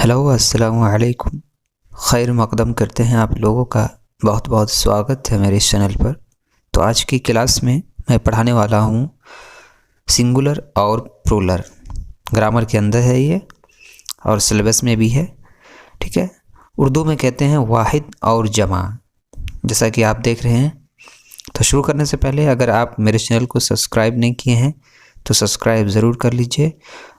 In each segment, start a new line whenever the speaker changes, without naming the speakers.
Hello अस्सलामु अलैकुम। खैर मक़दम करते हैं आप लोगों का। बहुत बहुत स्वागत है मेरे इस चैनल पर। तो आज की क्लास में मैं पढ़ाने वाला हूँ सिंगुलर और प्लूरल। ग्रामर के अंदर है ये और सिलेबस में भी है, ठीक है। उर्दू में कहते हैं वाहिद और जमा, जैसा कि आप देख रहे हैं। तो शुरू करने से पहले अगर आप मेरे चैनल को सब्सक्राइब नहीं किए हैं तो सब्सक्राइब ज़रूर कर लीजिए,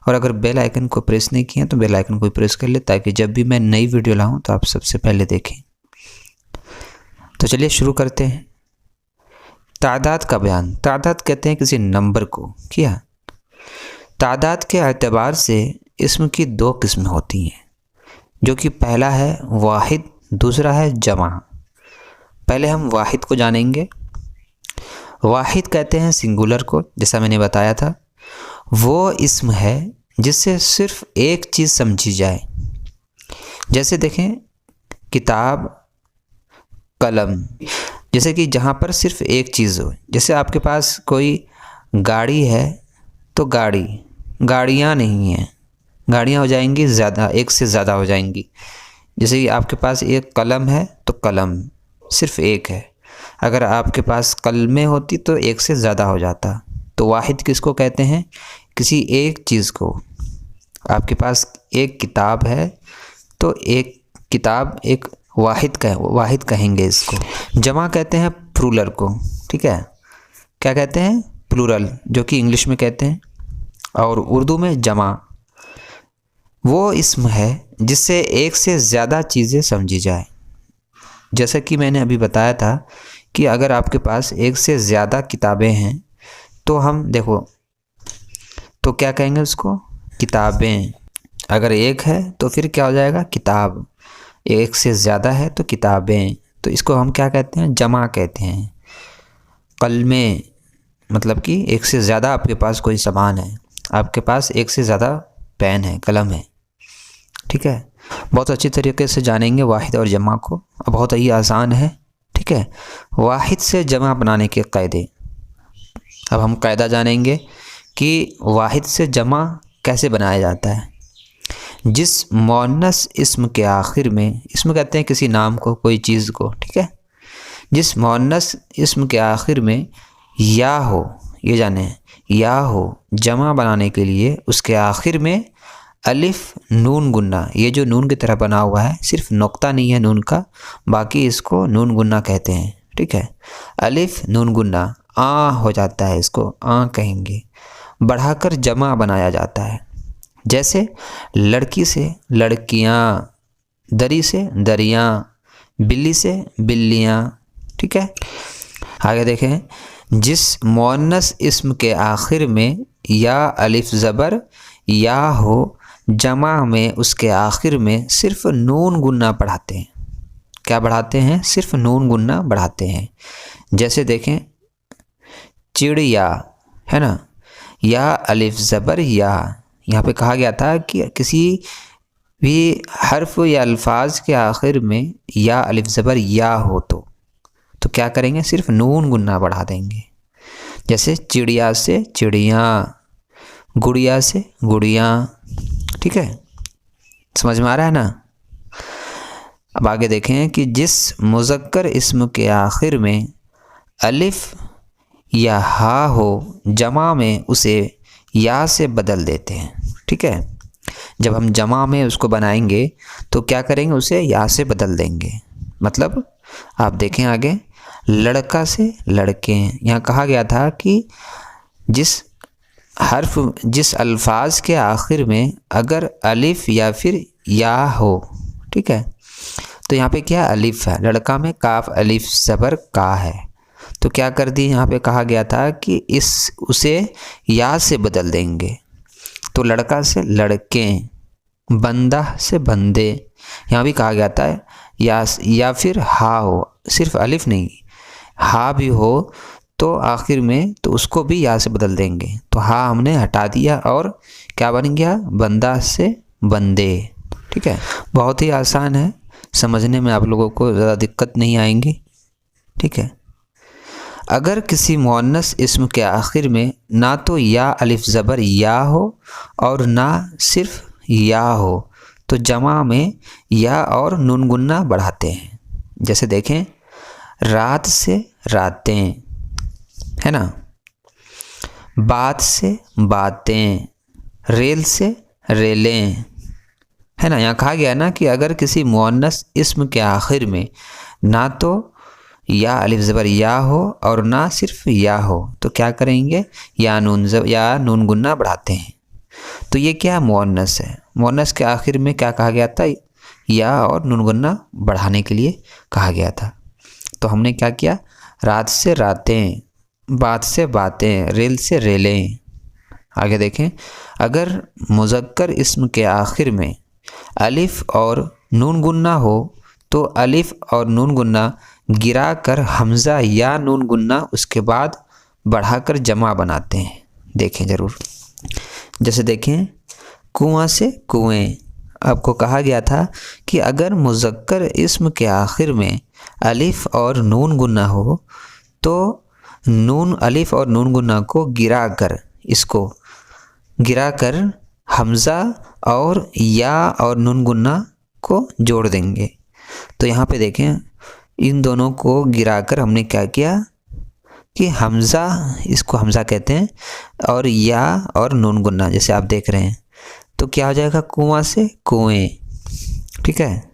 और अगर बेल आइकन को प्रेस नहीं किए तो बेल आइकन को प्रेस कर ले, ताकि जब भी मैं नई वीडियो लाऊं तो आप सबसे पहले देखें। तो चलिए शुरू करते हैं। तादाद का बयान। तादाद कहते हैं किसी नंबर को। क्या तादाद के एतबार से इसम की दो किस्में होती हैं, जो कि पहला है वाहिद, दूसरा है जमा। पहले हम वाहिद को जानेंगे। वाहिद कहते हैं सिंगुलर को, जैसा मैंने बताया था। वो इसम है जिससे सिर्फ एक चीज़ समझी जाए। जैसे देखें किताब, कलम, जैसे कि जहाँ पर सिर्फ एक चीज़ हो। जैसे आपके पास कोई गाड़ी है तो गाड़ी, गाड़ियाँ नहीं हैं, गाड़ियाँ हो जाएंगी ज़्यादा, एक से ज़्यादा हो जाएंगी। जैसे कि आपके पास एक कलम है तो कलम सिर्फ एक है। अगर आपके पास कलमें होती तो एक से ज़्यादा हो जाता। तो वाहिद किसको कहते हैं? किसी एक चीज़ को। आपके पास एक किताब है तो एक किताब एक वाहिद कहेंगे इसको। जमा कहते हैं प्लूरल को, ठीक है। क्या कहते हैं? प्लूरल, जो कि इंग्लिश में कहते हैं, और उर्दू में जमा। वो इसम है जिससे एक से ज़्यादा चीज़ें समझी जाए। जैसा कि मैंने अभी बताया था कि अगर आपके पास एक से ज़्यादा किताबें हैं तो हम देखो तो क्या कहेंगे उसको? किताबें। अगर एक है तो फिर क्या हो जाएगा? किताब। एक से ज़्यादा है तो किताबें, तो इसको हम क्या कहते हैं? जमा कहते हैं। कलमें, मतलब कि एक से ज़्यादा आपके पास कोई सामान है, आपके पास एक से ज़्यादा पेन है, कलम है, ठीक है। बहुत अच्छी तरीके से जानेंगे वाहिद और जमा को, बहुत ही आसान है, ठीक है। वाहिद से जमा बनाने के कायदे। अब हम कायदा जानेंगे कि वाहिद से जमा कैसे बनाया जाता है। जिस मुअन्नस इसम के आखिर में, इसम कहते हैं किसी नाम को, कोई चीज़ को, ठीक है। जिस मुअन्नस इसम के आखिर में या हो, ये जाने, या हो, जमा बनाने के लिए उसके आखिर में अलिफ नून गुन्ना, ये जो नून की तरह बना हुआ है, सिर्फ नुक्ता नहीं है नून का, बाकी इसको नून गुन्ना कहते हैं, ठीक है। अलिफ नून गुन्ना आ हो जाता है, इसको आ कहेंगे। बढ़ाकर जमा बनाया जाता है। जैसे लड़की से लड़कियाँ, दरी से दरियाँ, बिल्ली से बिल्लियाँ, ठीक है। आगे देखें। जिस मुअन्नस इस्म के आखिर में या अलिफ ज़बर या हो, जमा में उसके आखिर में सिर्फ नून गुन्ना बढ़ाते हैं। क्या बढ़ाते हैं? सिर्फ नून गुन्ना बढ़ाते हैं। जैसे देखें चिड़िया, है ना, या अलिफ ज़बर या। यहाँ पे कहा गया था कि किसी भी हर्फ या अल्फाज के आखिर में या अलिफ ज़बर या हो तो क्या करेंगे? सिर्फ नून गुन्ना बढ़ा देंगे। जैसे चिड़िया से चिड़ियाँ, गुड़िया से गुड़ियाँ, ठीक है। समझ में आ रहा है ना? अब आगे देखें कि जिस मुज़क्कर इस्म के आखिर में अलिफ या हा हो, जमा में उसे या से बदल देते हैं, ठीक है। जब हम जमा में उसको बनाएंगे तो क्या करेंगे? उसे या से बदल देंगे। मतलब आप देखें आगे, लड़का से लड़के। यहाँ कहा गया था कि जिस अल्फाज के आखिर में अगर अलिफ या फिर या हो, ठीक है, तो यहाँ पे क्या अलिफ है, लड़का में काफ अलिफ ज़बर का है, तो क्या कर दी? यहाँ पे कहा गया था कि उसे या से बदल देंगे। तो लड़का से लड़के, बंदा से बंदे। यहाँ भी कहा गया था या फिर हा हो, सिर्फ अलिफ नहीं, हा भी हो तो आखिर में, तो उसको भी या से बदल देंगे। तो हा हमने हटा दिया और क्या बन गया? बंदा से बंदे, ठीक है। बहुत ही आसान है, समझने में आप लोगों को ज़्यादा दिक्कत नहीं आएंगी, ठीक है। अगर किसी मुअन्नस इस्म के आखिर में ना तो या अलिफ ज़बर या हो और ना सिर्फ या हो, तो जमा में या और नून गुन्ना बढ़ाते हैं। जैसे देखें, रात से रातें, है ना, बात से बातें, रेल से रेलें, है ना। यहाँ कहा गया ना कि अगर किसी मुअन्नस इस्म के आखिर में ना तो या अलिफ ज़बर या हो और ना सिर्फ या हो तो क्या करेंगे, या नून गुन्ना बढ़ाते हैं। तो ये क्या मुअन्नस है, मुअन्नस के आखिर में क्या कहा गया था, या और नून गुन्ना बढ़ाने के लिए कहा गया था। तो हमने क्या किया, रात से रातें, बात से बातें, रेल से रेलें। आगे देखें, अगर मुज़क्कर इस्म के आखिर में अलिफ और नून गुन्ना हो तो अलिफ और नून गुन्ना गिरा कर हमज़ा या नून गुन्ना उसके बाद बढ़ाकर जमा बनाते हैं। देखें ज़रूर, जैसे देखें, कुआं से कुएं। आपको कहा गया था कि अगर मुज़क्कर इस्म के आखिर में अलिफ और नून गुन्ना हो तो नून अलिफ और नून गुन्ना को गिराकर हमज़ा और या और नून गुन्ना को जोड़ देंगे। तो यहाँ पे देखें, इन दोनों को गिराकर हमने क्या किया कि हमज़ा, इसको हमज़ा कहते हैं, और या और नून गुन्ना जैसे आप देख रहे हैं, तो क्या हो जाएगा, कुआं से कुएं। ठीक है,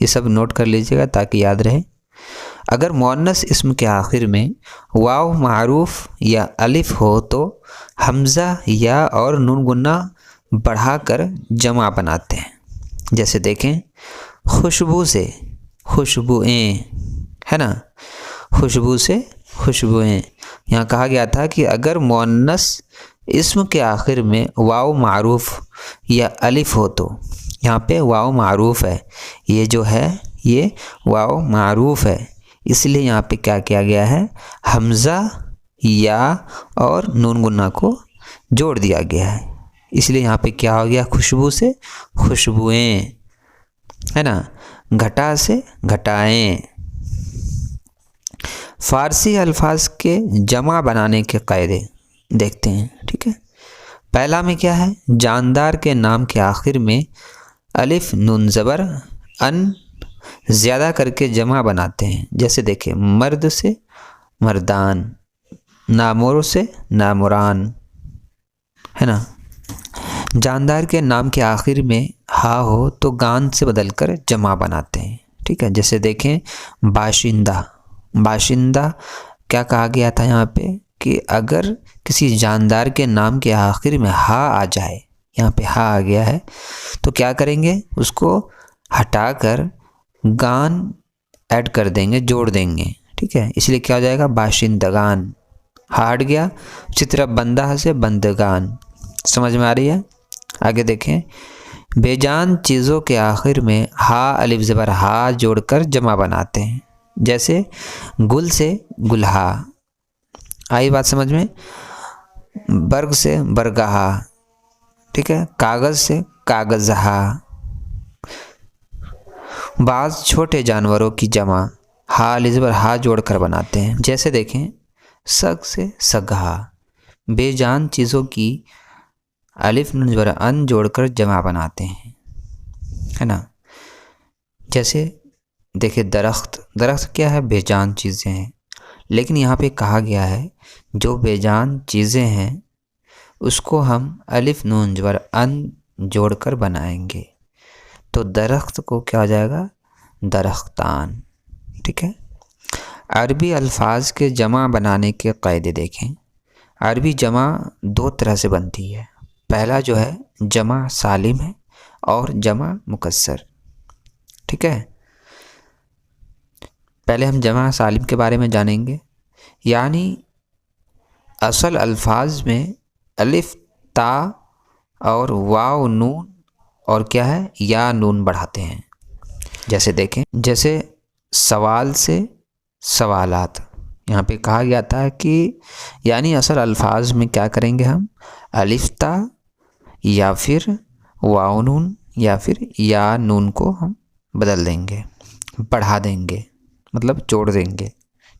ये सब नोट कर लीजिएगा ताकि याद रहे। अगर मुअन्नस इस्म के आखिर में वाव मारूफ या अलिफ हो तो हमज़ा या और नून गुन्ना बढ़ाकर जमा बनाते हैं। जैसे देखें, खुशबू से खुशबुएं, है ना, खुशबू से खुशबुएं। यहाँ कहा गया था कि अगर मुअन्नस इस्म के आखिर में वाव मारूफ या अलिफ हो तो, यहाँ पे वाव मारूफ है, ये जो है ये वाव मारूफ है, इसलिए यहाँ पे क्या किया गया है, हमज़ा या और नून गुन्ना को जोड़ दिया गया है। इसलिए यहाँ पे क्या हो गया, खुशबू से खुशबुएं, है ना, घटा से घटाएं। फ़ारसी अल्फाज के जमा बनाने के कायदे देखते हैं। ठीक है, पहला में क्या है, जानदार के नाम के आखिर में अलिफ नून ज़बर अन ज़्यादा करके जमा बनाते हैं। जैसे देखें, मर्द से मर्दान, नामोर से नामुरान, है ना। जानदार के नाम के आखिर में हा हो तो गान से बदलकर जमा बनाते हैं। ठीक है, जैसे देखें, बाशिंदा, बाशिंदा क्या कहा गया था यहाँ पे कि अगर किसी जानदार के नाम के आखिर में हा आ जाए, यहाँ पे हा आ गया है, तो क्या करेंगे, उसको हटाकर गान ऐड कर देंगे, जोड़ देंगे। ठीक है, इसलिए क्या हो जाएगा, बाशिंदगान, हा हट गया। उसी तरह बंदा से बंदगान। समझ में आ रही है। आगे देखें, बेजान चीज़ों के आखिर में हा अलिफ ज़बर हा जोड़कर जमा बनाते हैं। जैसे गुल से गुलहा, आई बात समझ में, बर्ग से बरगहा, ठीक है, कागज़ से कागज़हा। बाज़ छोटे जानवरों की जमा हा अलिफ ज़बर हा जोड़कर बनाते हैं। जैसे देखें, सग से सगहा, बेजान चीज़ों की अलिफ नून ज़बर अन जोड़कर जमा बनाते हैं, है ना। जैसे देखिए, दरख्त, दरख्त क्या है, बेजान चीज़ें हैं, लेकिन यहाँ पे कहा गया है जो बेजान चीज़ें हैं उसको हम अलिफ नून ज़बर अन जोड़कर बनाएंगे, तो दरख्त को क्या हो जाएगा, दरख्तान। ठीक है, अरबी अल्फाज के जमा बनाने के कायदे देखें। अरबी जमा दो तरह से बनती है। पहला जो है जमा सालिम है और जमा मुकस्सर। ठीक है, पहले हम जमा सालिम के बारे में जानेंगे, यानी असल अल्फाज में अलिफ ता और वाव नून और क्या है, या नून बढ़ाते हैं। जैसे देखें, जैसे सवाल से सवालात, यहाँ पे कहा गया था कि यानी असल अल्फाज में क्या करेंगे, हम अलिफ ता या फिर वाव नून या फिर या नून को हम बदल देंगे, बढ़ा देंगे, मतलब जोड़ देंगे।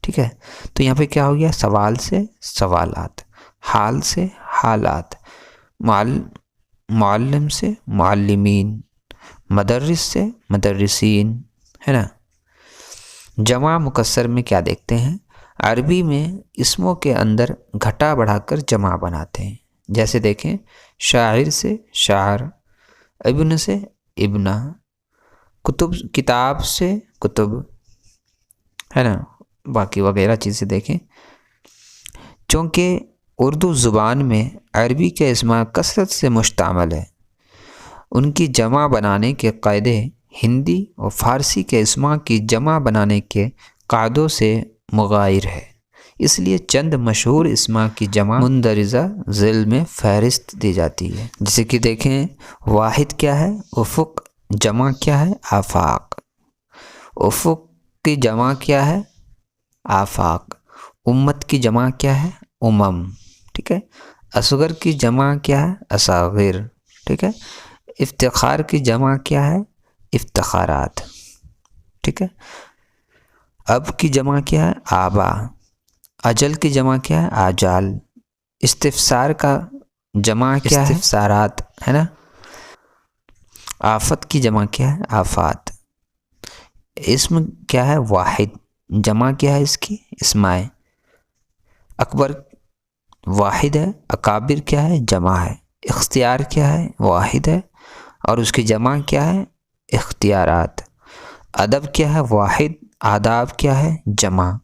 ठीक है, तो यहाँ पे क्या हो गया, सवाल से सवालात, हाल से हालात, मुअल्लिम से मुअल्लिमीन, मदर्रिस से मदर्रिसीन, है ना। जमा मुकस्सर में क्या देखते हैं, अरबी में इसमों के अंदर घटा बढ़ाकर जमा बनाते हैं। जैसे देखें, शायर से शार, इब्न से इब्ना, कुतुब किताब से कुतुब, है ना। बाकी वगैरह चीज़ें देखें। चूँकि उर्दू ज़ुबान में अरबी के इसमा कसरत से मुश्तामिल है, उनकी जमा बनाने के कायदे हिंदी और फ़ारसी के इसमा की जमा बनाने के कायदों से मुगायर है। इसलिए चंद मशहूर इसमा की जमा मुंदरजा ज़िल में फ़हरिस्त दी जाती है। जैसे कि देखें, वाहिद क्या है, उफ़ुक़, जमा क्या है, आफ़ाक़। उफ़ुक़ की जमा क्या है, आफ़ाक़। उम्मत की जमा क्या है, उमम, ठीक है। असगर की जमा क्या है, असागिर, ठीक है। इफ्तिखार की जमा क्या है, इफ्तिखारात, ठीक है। अब की जमा क्या है, आबा। अजल की जमा क्या है, आजाल। इस्तिफसार का जमा क्या है, इस्तिफसारात, है ना। आफत की जमा क्या है, आफात। इसम क्या है, वाहिद, जमा क्या है इसकी, इस्माए। अकबर वाहिद है, अकाबिर क्या है, जमा है। इख्तियार क्या है, वाहिद है, और उसकी जमा क्या है, इख्तियारात। अदब क्या है, वाहिद, आदाब क्या है, जमा।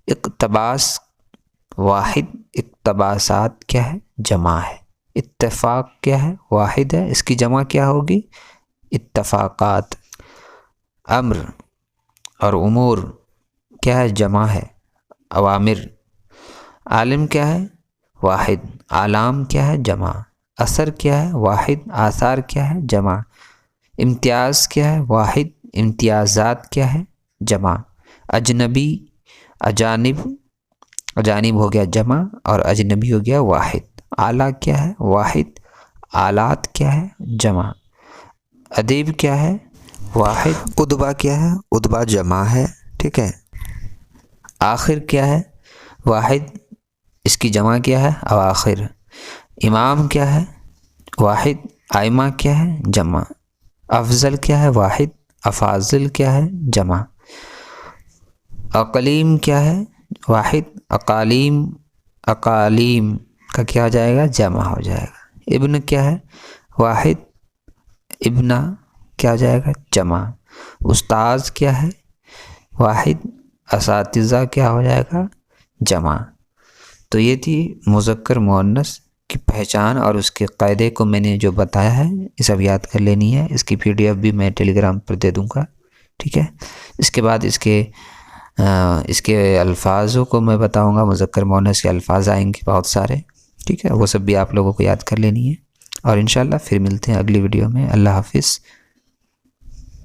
इक़्तबास वाहिद, इक़्तबासात क्या है, जमा है। इत्तेफाक क्या है, वाहिद है, इसकी जमा क्या होगी, इत्तफाकात। अम्र और उमूर क्या है, जमा है, अवामिर। आलिम क्या है, वाहिद, आलाम क्या है, जमा। असर क्या है, वाहिद, आसार क्या है, जमा। इम्तियाज़ क्या है, वाहिद, इम्तियाज़ात क्या है, जमा। अजनबी, अजानिब, अजानिब हो गया जमा, और अजनबी हो गया वाहिद। आला क्या है, वाहिद, आलात क्या है, जमा। अदीब क्या है, वाहिद। उदबा क्या है, उदबा जमा है, ठीक है। आखिर क्या है, वाहिद, इसकी जमा क्या है, अवाखिर। इमाम क्या है, वाहिद, आइमा क्या है, जमा। अफजल क्या है, वाहिद, अफाजिल क्या है, जमा। अकलीम क्या है, वाहिद, अकालीम, अकालीम का क्या हो जाएगा, जमा हो जाएगा। इब्न क्या है, वाहिद, इब्ना क्या हो जाएगा, जमा। उस्ताज क्या है, वाहिद, असातिज़ा क्या हो जाएगा, जमा। तो ये थी मुज़क्कर मुअन्नस की पहचान, और उसके कायदे को मैंने जो बताया है ये सब याद कर लेनी है। इसकी PDF भी मैं टेलीग्राम पर दे दूँगा, ठीक है। इसके बाद इसके अल्फाजों को मैं बताऊँगा, मुज़क्कर मुअन्नस के अल्फाज आएंगे बहुत सारे, ठीक है। वो सब भी आप लोगों को याद कर लेनी है। और इंशाल्लाह फिर मिलते हैं अगली वीडियो में। अल्लाह हाफिज़।